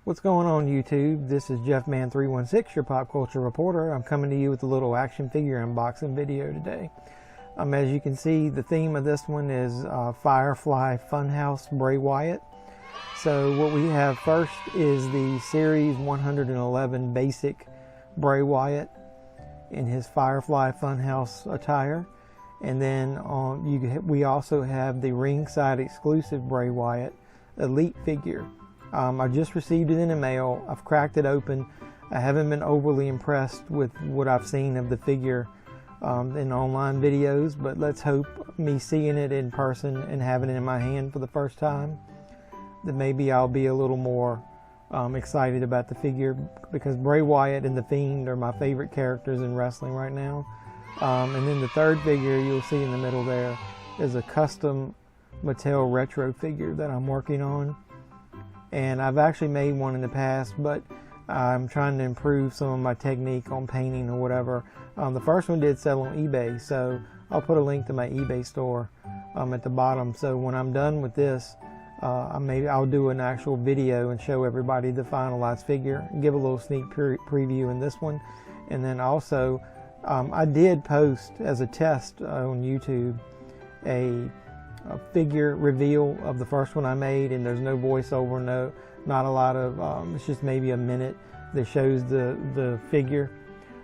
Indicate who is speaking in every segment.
Speaker 1: What's going on YouTube? This is JeffMan316, your pop culture reporter. I'm coming to you with a little action figure unboxing video today. As you can see, the theme of this one is FireFly Funhouse Bray Wyatt. So what we have first is the Series 111 Basic Bray Wyatt in his FireFly Funhouse attire. And then we also have the Ringside exclusive Bray Wyatt Elite figure. I just received it in the mail. I've cracked it open. I haven't been overly impressed with what I've seen of the figure in online videos, but let's hope me seeing it in person and having it in my hand for the first time, that maybe I'll be a little more excited about the figure, because Bray Wyatt and The Fiend are my favorite characters in wrestling right now. And then the third figure you'll see in the middle there is a custom Mattel retro figure that I'm working on. And I've actually made one in the past, but I'm trying to improve some of my technique on painting or whatever. The first one did sell on eBay, so I'll put a link to my eBay store at the bottom. So when I'm done with this, maybe I'll do an actual video and show everybody the finalized figure and give a little sneak preview in this one. And then also, I did post as a test on YouTube a figure reveal of the first one I made, and there's no voiceover, not a lot of, it's just maybe a minute that shows the figure.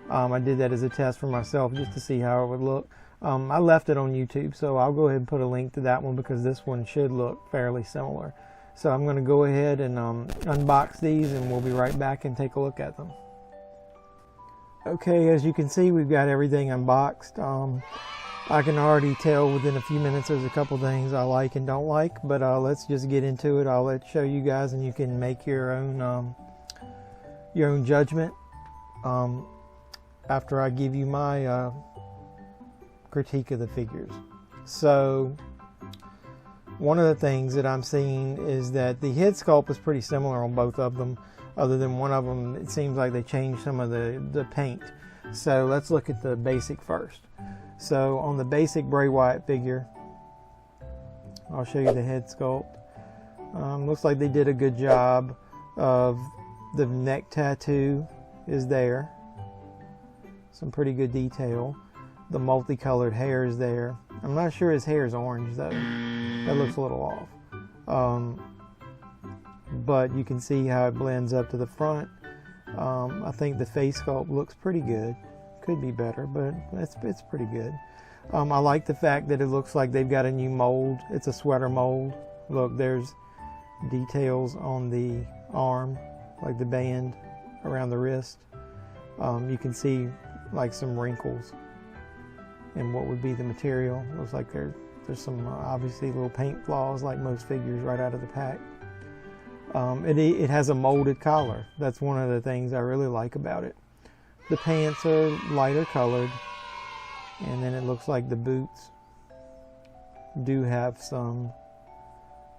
Speaker 1: I did that as a test for myself just to see how it would look. I left it on YouTube, so I'll go ahead and put a link to that one because this one should look fairly similar. So I'm going to go ahead and unbox these, and we'll be right back and take a look at them. Okay, as you can see, we've got everything unboxed. I can already tell within a few minutes there's a couple things I like and don't like, but let's just get into it. I'll show you guys, and you can make your own judgment after I give you my critique of the figures. So one of the things that I'm seeing is that the head sculpt is pretty similar on both of them, other than one of them it seems like they changed some of the paint. So let's look at the basic first. So on the basic Bray Wyatt figure, I'll show you the head sculpt. Looks like they did a good job of the neck tattoo is there. Some pretty good detail. The multicolored hair is there. I'm not sure his hair is orange though. That looks a little off. But you can see how it blends up to the front. I think the face sculpt looks pretty good. Could be better, but it's pretty good. I like the fact that it looks like they've got a new mold. It's a sweater mold. Look, there's details on the arm, like the band around the wrist. You can see like some wrinkles in what would be the material. Looks like there's some obviously little paint flaws like most figures right out of the pack. It has a molded collar. That's one of the things I really like about it. The pants are lighter colored, and then it looks like the boots do have some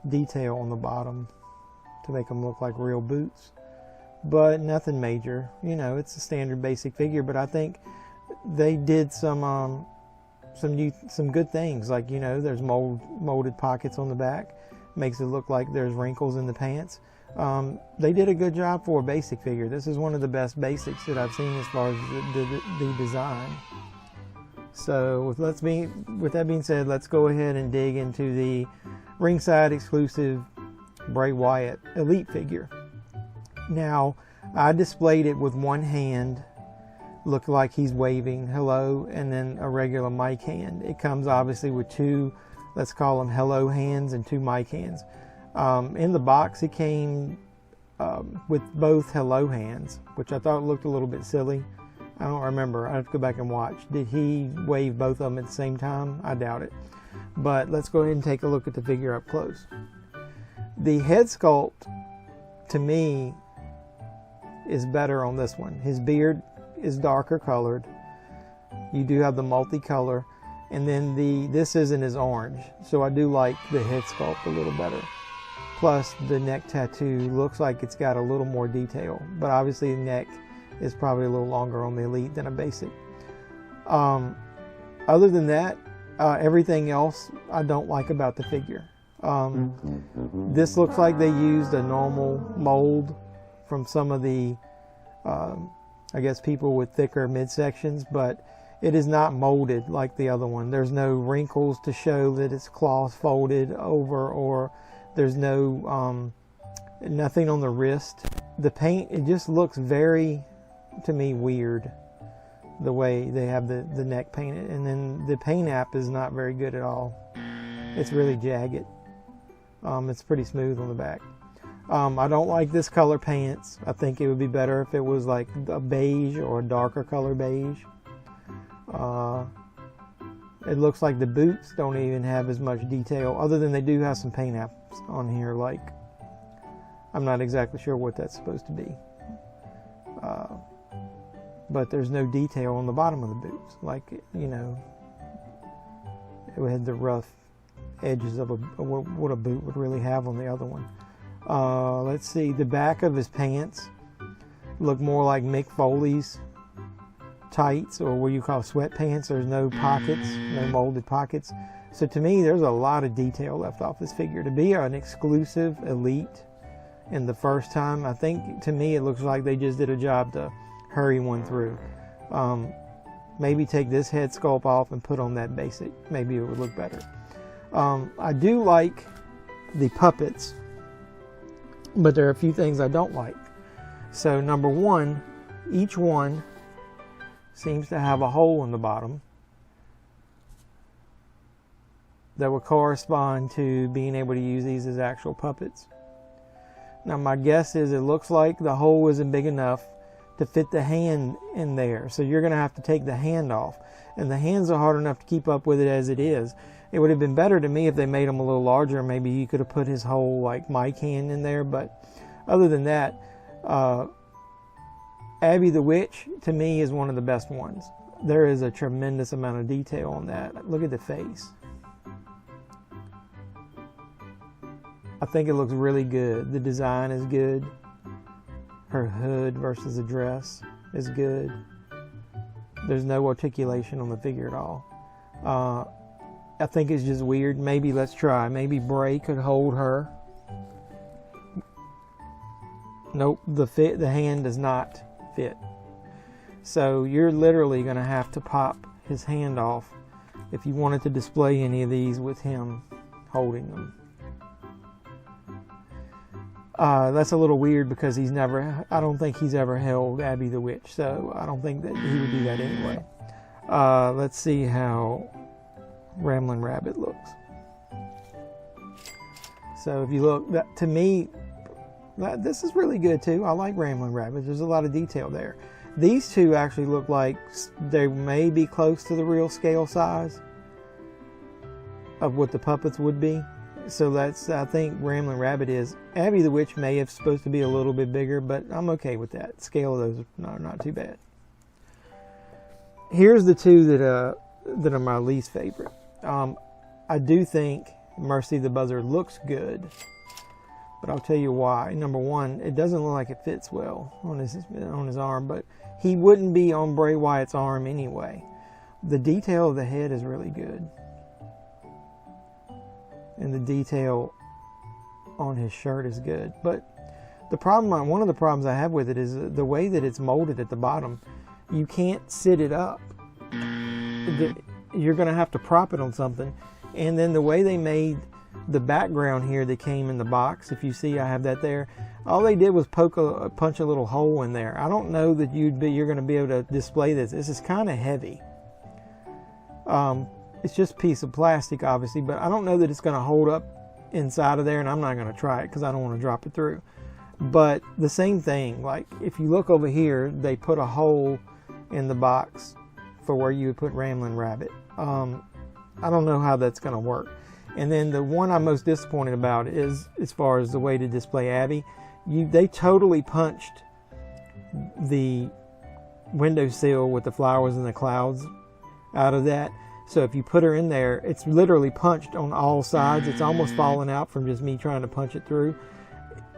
Speaker 1: detail on the bottom to make them look like real boots, but nothing major. You know, it's a standard basic figure, but I think they did some good things, like, you know, there's molded pockets on the back, makes it look like there's wrinkles in the pants. They did a good job for a basic figure. This is one of the best basics that I've seen as far as the design. So with that being said, let's go ahead and dig into the Ringside exclusive Bray Wyatt Elite figure. Now, I displayed it with one hand, looked like he's waving hello, and then a regular mic hand. It comes obviously with two, let's call them hello hands, and two mic hands. In the box, it came with both hello hands, which I thought looked a little bit silly. I don't remember. I have to go back and watch. Did he wave both of them at the same time? I doubt it. But let's go ahead and take a look at the figure up close. The head sculpt, to me, is better on this one. His beard is darker colored. You do have the multicolor. And then this isn't as orange. So I do like the head sculpt a little better. Plus, the neck tattoo looks like it's got a little more detail, but obviously the neck is probably a little longer on the Elite than a basic. Other than that, everything else I don't like about the figure. This looks like they used a normal mold from some of the, I guess, people with thicker midsections, but it is not molded like the other one. There's no wrinkles to show that it's cloth folded over, or there's no nothing on the wrist. The paint, it just looks very, to me, weird, the way they have the neck painted. And then the paint app is not very good at all. It's really jagged. It's pretty smooth on the back. I don't like this color pants. I think it would be better if it was like a beige or a darker color beige. It looks like the boots don't even have as much detail, other than they do have some paint apps on here. Like, I'm not exactly sure what that's supposed to be. But there's no detail on the bottom of the boots. Like, you know, it had the rough edges of what a boot would really have on the other one. Let's see, the back of his pants look more like Mick Foley's tights, or what you call sweatpants. There's no pockets, no molded pockets. So to me, there's a lot of detail left off this figure. To be an exclusive Elite in the first time, I think, to me, it looks like they just did a job to hurry one through. Maybe take this head sculpt off and put on that basic. Maybe it would look better. I do like the puppets, but there are a few things I don't like. So number one, each one seems to have a hole in the bottom that would correspond to being able to use these as actual puppets. Now my guess is it looks like the hole isn't big enough to fit the hand in there. So you're going to have to take the hand off. And the hands are hard enough to keep up with it as it is. It would have been better to me if they made them a little larger. Maybe you could have put his whole like mic hand in there. But other than that, Abby the Witch, to me, is one of the best ones. There is a tremendous amount of detail on that. Look at the face. I think it looks really good. The design is good. Her hood versus the dress is good. There's no articulation on the figure at all. I think it's just weird. Maybe let's try. Maybe Bray could hold her. Nope, the hand does not fit. So you're literally going to have to pop his hand off if you wanted to display any of these with him holding them. That's a little weird because I don't think he's ever held Abby the Witch, so I don't think that he would do that anyway. Let's see how Ramblin' Rabbit looks. So if you look, to me, this is really good too. I like Ramblin' Rabbit. There's a lot of detail there. These two actually look like they may be close to the real scale size of what the puppets would be. So that's, I think Ramblin' Rabbit is. Abby the Witch may have supposed to be a little bit bigger, but I'm okay with that. Scale of those are not too bad. Here's the two that are my least favorite. I do think Mercy the Buzzard looks good, but I'll tell you why. Number one, it doesn't look like it fits well on his arm, but he wouldn't be on Bray Wyatt's arm anyway. The detail of the head is really good. And the detail on his shirt is good. But one of the problems I have with it is the way that it's molded at the bottom. You can't sit it up. You're going to have to prop it on something. And then the way they made the background here that came in the box, if you see I have that there, all they did was punch a little hole in there. I don't know that you're going to be able to display this. This is kind of heavy. It's just a piece of plastic, obviously, but I don't know that it's going to hold up inside of there, and I'm not going to try it because I don't want to drop it through. But the same thing, like if you look over here, they put a hole in the box for where you would put Ramblin' Rabbit. I don't know how that's going to work. And then the one I'm most disappointed about is, as far as the way to display Abby, they totally punched the windowsill with the flowers and the clouds out of that. So if you put her in there, it's literally punched on all sides. It's almost falling out from just me trying to punch it through.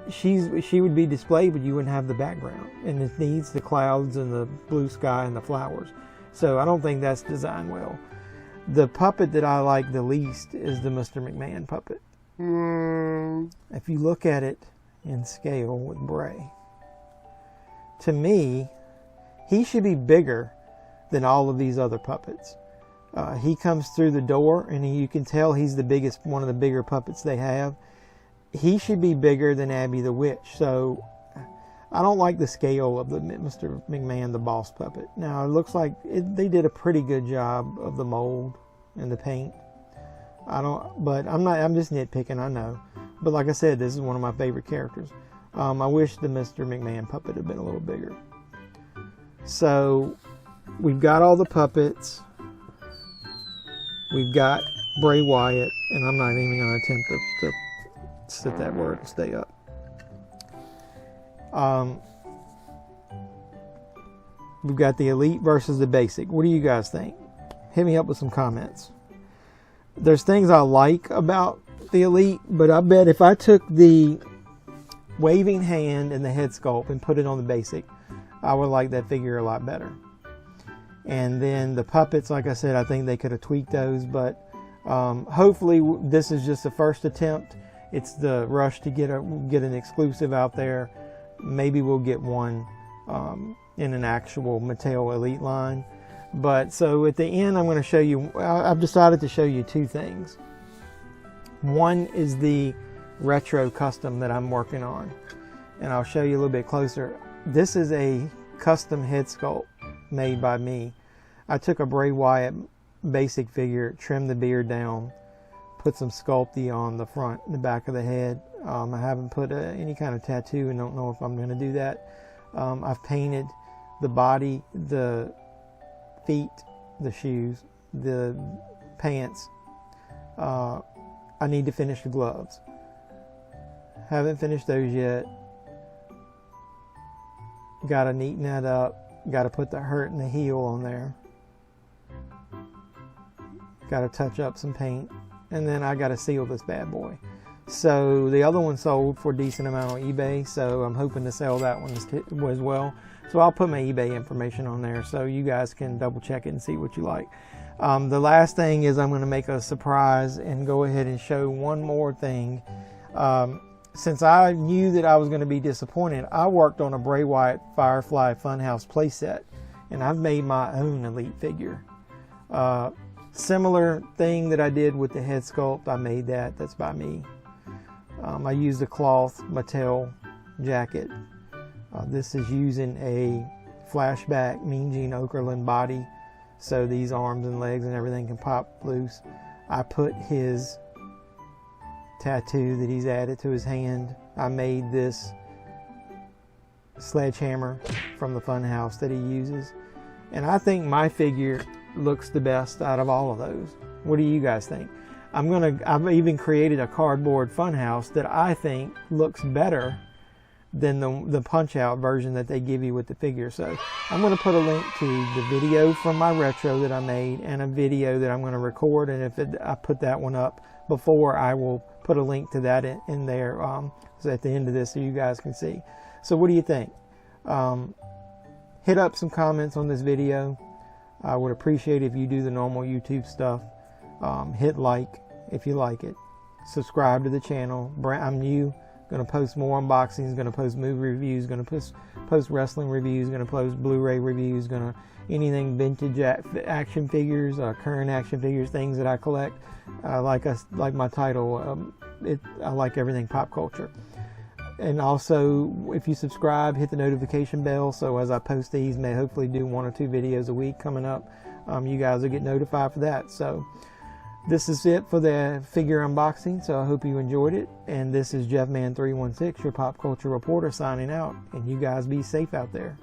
Speaker 1: She would be displayed, but you wouldn't have the background. And it needs the clouds and the blue sky and the flowers. So I don't think that's designed well. The puppet that I like the least is the Mr. McMahon puppet. If you look at it in scale with Bray, to me, he should be bigger than all of these other puppets. He comes through the door, and you can tell he's the biggest, one of the bigger puppets they have. He should be bigger than Abby the Witch. So I don't like the scale of the Mr. McMahon, the boss puppet. Now, it looks like they did a pretty good job of the mold and the paint. But I'm just nitpicking, I know. But like I said, this is one of my favorite characters. I wish the Mr. McMahon puppet had been a little bigger. So we've got all the puppets. We've got Bray Wyatt, and I'm not even going to attempt to sit that word to stay up. We've got the Elite versus the Basic. What do you guys think? Hit me up with some comments. There's things I like about the Elite, but I bet if I took the waving hand and the head sculpt and put it on the Basic, I would like that figure a lot better. And then the puppets, like I said, I think they could have tweaked those, but hopefully this is just the first attempt. It's the rush to get an exclusive out there. Maybe we'll get one in an actual Mattel Elite line. But so at the end, I'm going to show you, I've decided to show you two things. One is the retro custom that I'm working on, and I'll show you a little bit closer. This is a custom head sculpt made by me. I took a Bray Wyatt basic figure, trimmed the beard down, put some Sculpey on the front and the back of the head. I haven't put any kind of tattoo and don't know if I'm going to do that. I've painted the body, the feet, the shoes, the pants. I need to finish the gloves. Haven't finished those yet. Got to neaten that up. Got to put the hurt and the heel on there. Got to touch up some paint. And then I got to seal this bad boy. So the other one sold for a decent amount on eBay. So I'm hoping to sell that one as well. So I'll put my eBay information on there so you guys can double check it and see what you like. The last thing is I'm going to make a surprise and go ahead and show one more thing. Since I knew that I was going to be disappointed, I worked on a Bray Wyatt FireFly Funhouse playset, and I've made my own Elite figure. Similar thing that I did with the head sculpt, I made that. That's by me. I used a cloth Mattel jacket. This is using a flashback Mean Gene Okerlund body, so these arms and legs and everything can pop loose. I put his tattoo that he's added to his hand. I made this sledgehammer from the Funhouse that he uses, and I think my figure looks the best out of all of those. What do you guys think? I've even created a cardboard Funhouse that I think looks better than the punch out version that they give you with the figure. So I'm going to put a link to the video from my retro that I made and a video that I'm going to record, and if I put that one up before, I will put a link to that in there so at the end of this so you guys can see. So what do you think? Hit up some comments on this video. I would appreciate if you do the normal YouTube stuff. Hit like if you like it. Subscribe to the channel. I'm new. Going to post more unboxings. Going to post movie reviews. Going to post wrestling reviews. Going to post Blu-ray reviews. Going to anything vintage action figures, current action figures, things that I collect. Like my title. I like everything pop culture. And also, if you subscribe, hit the notification bell. So as I post these, may hopefully do 1 or 2 videos a week coming up. You guys will get notified for that. So this is it for the figure unboxing. So I hope you enjoyed it. And this is JeffMan316, your pop culture reporter, signing out. And you guys be safe out there.